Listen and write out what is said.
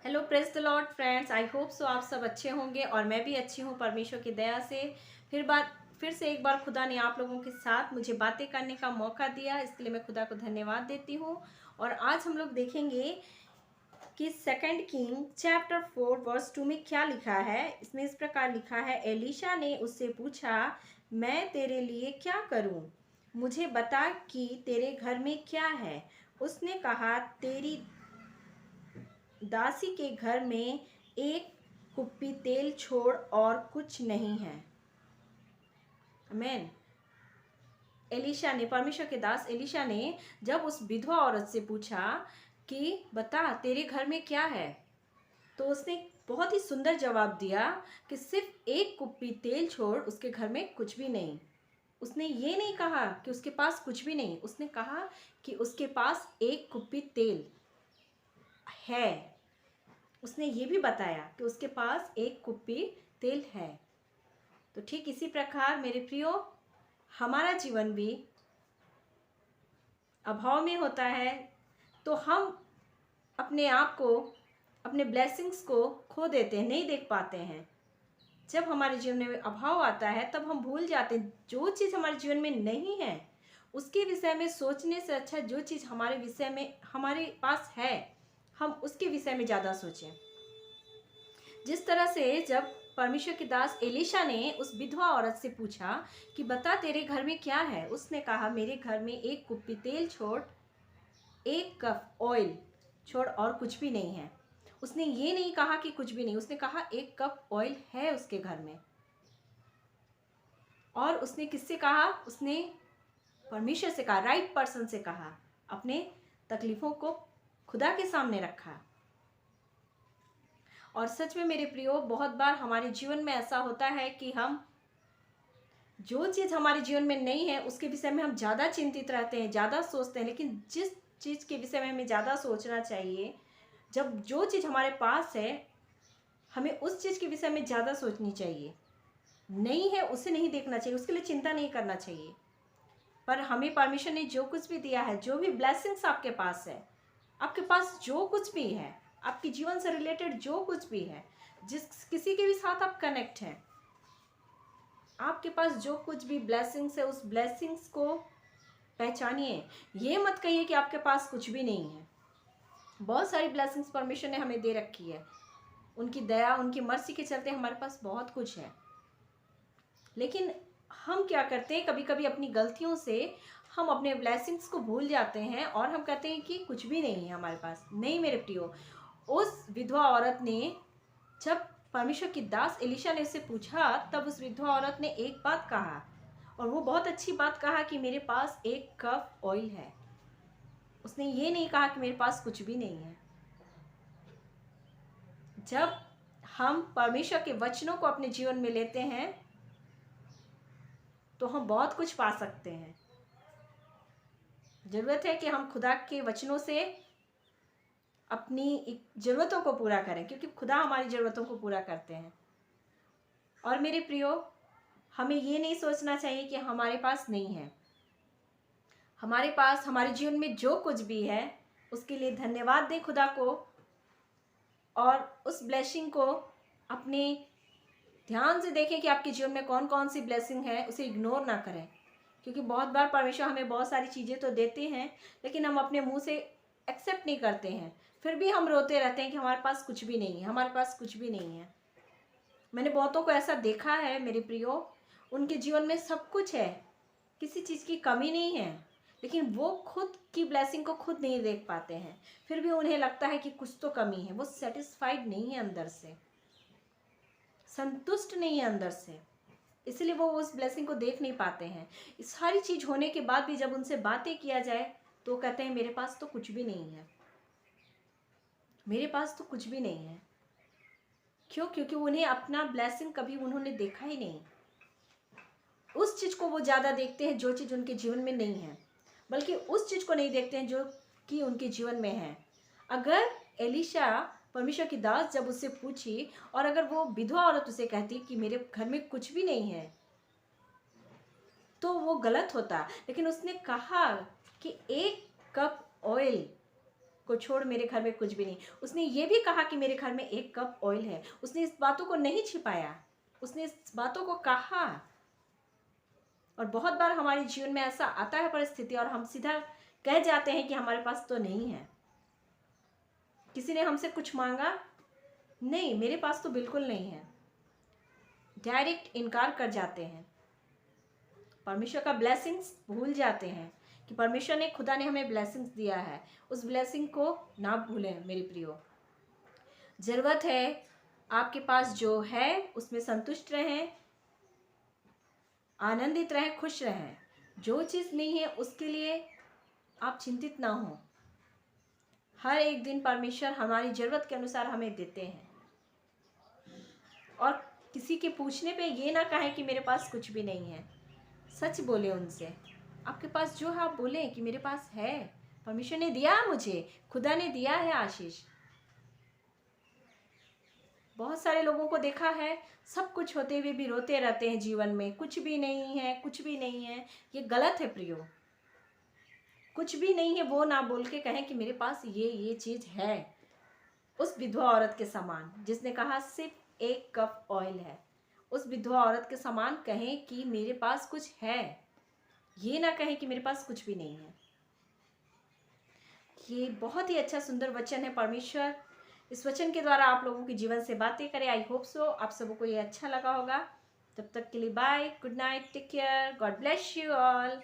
Hello praise the Lord friends, I hope so आप सब अच्छे होंगे और मैं भी अच्छी हूँ परमेश्वर की दया से। फिर से एक बार खुदा ने आप लोगों के साथ मुझे बातें करने का मौका दिया, इसके लिए मैं खुदा को धन्यवाद देती हूँ। और आज हम लोग देखेंगे कि सेकंड किंग चैप्टर 4 वर्स 2 में क्या लिखा है। इसमें इस प्रकार लिखा है, एलीशा ने उससे पूछा, मैं तेरे लिए क्या करूँ? मुझे बता कि तेरे घर में क्या है। उसने कहा, तेरी दासी के घर में एक कुप्पी तेल छोड़ और कुछ नहीं है। आमीन। एलीशा ने, परमेश्वर के दास एलीशा ने जब उस विधवा औरत से पूछा कि बता तेरे घर में क्या है, तो उसने बहुत ही सुंदर जवाब दिया कि सिर्फ एक कुप्पी तेल छोड़ उसके घर में कुछ भी नहीं। उसने ये नहीं कहा कि उसके पास कुछ भी नहीं, उसने कहा कि उसके पास एक कुप्पी तेल है। उसने ये भी बताया कि उसके पास एक कुप्पी तेल है। तो ठीक इसी प्रकार मेरे प्रियो, हमारा जीवन भी अभाव में होता है तो हम अपने आप को, अपने ब्लेसिंग्स को खो देते हैं, नहीं देख पाते हैं। जब हमारे जीवन में अभाव आता है तब हम भूल जाते हैं जो चीज़ हमारे जीवन में नहीं है उसके विषय में सोचने से अच्छा जो चीज़ हमारे विषय में हमारे पास है हम उसके विषय में ज़्यादा सोचें। जिस तरह से जब परमेश्वर के दास एलीशा ने उस विधवा औरत से पूछा कि बता तेरे घर में क्या है, उसने कहा मेरे घर में एक कुप्पी तेल छोड़, एक कप ऑयल छोड़ और कुछ भी नहीं है। उसने ये नहीं कहा कि कुछ भी नहीं, उसने कहा एक कप ऑयल है उसके घर में। और उसने किससे कहा? उसने परमेश्वर से कहा, राइट पर्सन से कहा, अपने तकलीफों को खुदा के सामने रखा। और सच में मेरे प्रियो, बहुत बार हमारे जीवन में ऐसा होता है कि हम जो चीज़ हमारे जीवन में नहीं है उसके विषय में हम ज़्यादा चिंतित रहते हैं, ज़्यादा सोचते हैं। लेकिन जिस चीज़ के विषय में हमें ज़्यादा सोचना चाहिए, जब जो चीज़ हमारे पास है हमें उस चीज़ के विषय में ज़्यादा सोचनी चाहिए। नहीं है उसे नहीं देखना चाहिए, उसके लिए चिंता नहीं करना चाहिए। पर हमें परमेश्वर ने जो कुछ भी दिया है, जो भी ब्लेसिंग्स आपके पास है, आपके पास जो कुछ भी है, आपके जीवन से रिलेटेड जो कुछ भी है, जिस किसी के भी साथ आप कनेक्ट हैं, आपके पास जो कुछ भी ब्लेसिंग्स है उस ब्लेसिंग्स को पहचानिए। ये मत कहिए कि आपके पास कुछ भी नहीं है। बहुत सारी ब्लेसिंग्स परमेश्वर ने हमें दे रखी है, उनकी दया, उनकी मर्सी के चलते हमारे पास बहुत कुछ है। लेकिन हम क्या करते हैं, कभी कभी अपनी गलतियों से हम अपने ब्लेसिंग्स को भूल जाते हैं और हम कहते हैं कि कुछ भी नहीं है हमारे पास। नहीं मेरे प्रियो, उस विधवा औरत ने, जब परमेश्वर की दास एलीशा ने उससे पूछा, तब उस विधवा औरत ने एक बात कहा, और वो बहुत अच्छी बात कहा कि मेरे पास एक कप ऑयल है। उसने ये नहीं कहा कि मेरे पास कुछ भी नहीं है। जब हम परमेश्वर के वचनों को अपने जीवन में लेते हैं तो हम बहुत कुछ पा सकते हैं। जरूरत है कि हम खुदा के वचनों से अपनी जरूरतों को पूरा करें, क्योंकि खुदा हमारी जरूरतों को पूरा करते हैं। और मेरे प्रियो, हमें ये नहीं सोचना चाहिए कि हमारे पास नहीं है। हमारे पास, हमारे जीवन में जो कुछ भी है उसके लिए धन्यवाद दें खुदा को, और उस ब्लेसिंग को अपने ध्यान से देखें कि आपके जीवन में कौन कौन सी ब्लेसिंग है, उसे इग्नोर ना करें। क्योंकि बहुत बार परमेश्वर हमें बहुत सारी चीज़ें तो देते हैं लेकिन हम अपने मुंह से एक्सेप्ट नहीं करते हैं। फिर भी हम रोते रहते हैं कि हमारे पास कुछ भी नहीं है, हमारे पास कुछ भी नहीं है। मैंने बहुतों को ऐसा देखा है मेरे प्रियो, उनके जीवन में सब कुछ है, किसी चीज़ की कमी नहीं है, लेकिन वो खुद की ब्लेसिंग को खुद नहीं देख पाते हैं। फिर भी उन्हें लगता है कि कुछ तो कमी है, वो सेटिस्फाइड नहीं है, अंदर से संतुष्ट नहीं है अंदर से, इसलिए वो उस ब्लेसिंग को देख नहीं पाते हैं। इस सारी चीज़ होने के बाद भी जब उनसे बातें किया जाए तो कहते हैं मेरे पास तो कुछ भी नहीं है, मेरे पास तो कुछ भी नहीं है। क्यों? क्योंकि उन्हें अपना ब्लेसिंग कभी उन्होंने देखा ही नहीं। उस चीज़ को वो ज़्यादा देखते हैं जो चीज़ उनके जीवन में नहीं है, बल्कि उस चीज़ को नहीं देखते हैं जो कि उनके जीवन में है। अगर एलीशा, परमेश्वर की दास, जब उससे पूछी और अगर वो विधवा औरत उसे कहती कि मेरे घर में कुछ भी नहीं है, तो वो गलत होता। लेकिन उसने कहा कि एक कप ऑयल को छोड़ मेरे घर में कुछ भी नहीं। उसने ये भी कहा कि मेरे घर में 1 कप ऑयल है। उसने इस बातों को नहीं छिपाया, उसने इस बातों को कहा। और बहुत बार हमारे जीवन में ऐसा आता है परिस्थिति और हम सीधा कह जाते हैं कि हमारे पास तो नहीं है। किसी ने हमसे कुछ मांगा, नहीं मेरे पास तो बिल्कुल नहीं है, डायरेक्ट इनकार कर जाते हैं। परमेश्वर का ब्लेसिंग्स भूल जाते हैं कि परमेश्वर ने, खुदा ने हमें ब्लेसिंग्स दिया है। उस ब्लेसिंग को ना भूलें मेरे प्रियो। ज़रूरत है आपके पास जो है उसमें संतुष्ट रहें, आनंदित रहें, खुश रहें। जो चीज़ नहीं है उसके लिए आप चिंतित ना हो। हर एक दिन परमेश्वर हमारी ज़रूरत के अनुसार हमें देते हैं। और किसी के पूछने पे ये ना कहें कि मेरे पास कुछ भी नहीं है। सच बोले उनसे, आपके पास जो है आप बोलें कि मेरे पास है, परमेश्वर ने दिया मुझे, खुदा ने दिया है आशीष। बहुत सारे लोगों को देखा है, सब कुछ होते हुए भी रोते रहते हैं जीवन में, कुछ भी नहीं है, कुछ भी नहीं है। ये गलत है प्रियो। कुछ भी नहीं है वो ना बोल के कहें कि मेरे पास ये चीज़ है। उस विधवा औरत के समान जिसने कहा सिर्फ 1 कप ऑयल है, उस विधवा औरत के समान कहें कि मेरे पास कुछ है। ये ना कहें कि मेरे पास कुछ भी नहीं है। ये बहुत ही अच्छा सुंदर वचन है। परमेश्वर इस वचन के द्वारा आप लोगों के जीवन से बातें करें। आई होप सो आप सबको ये अच्छा लगा होगा। तब तक के लिए bye, good night, take care, God bless you all.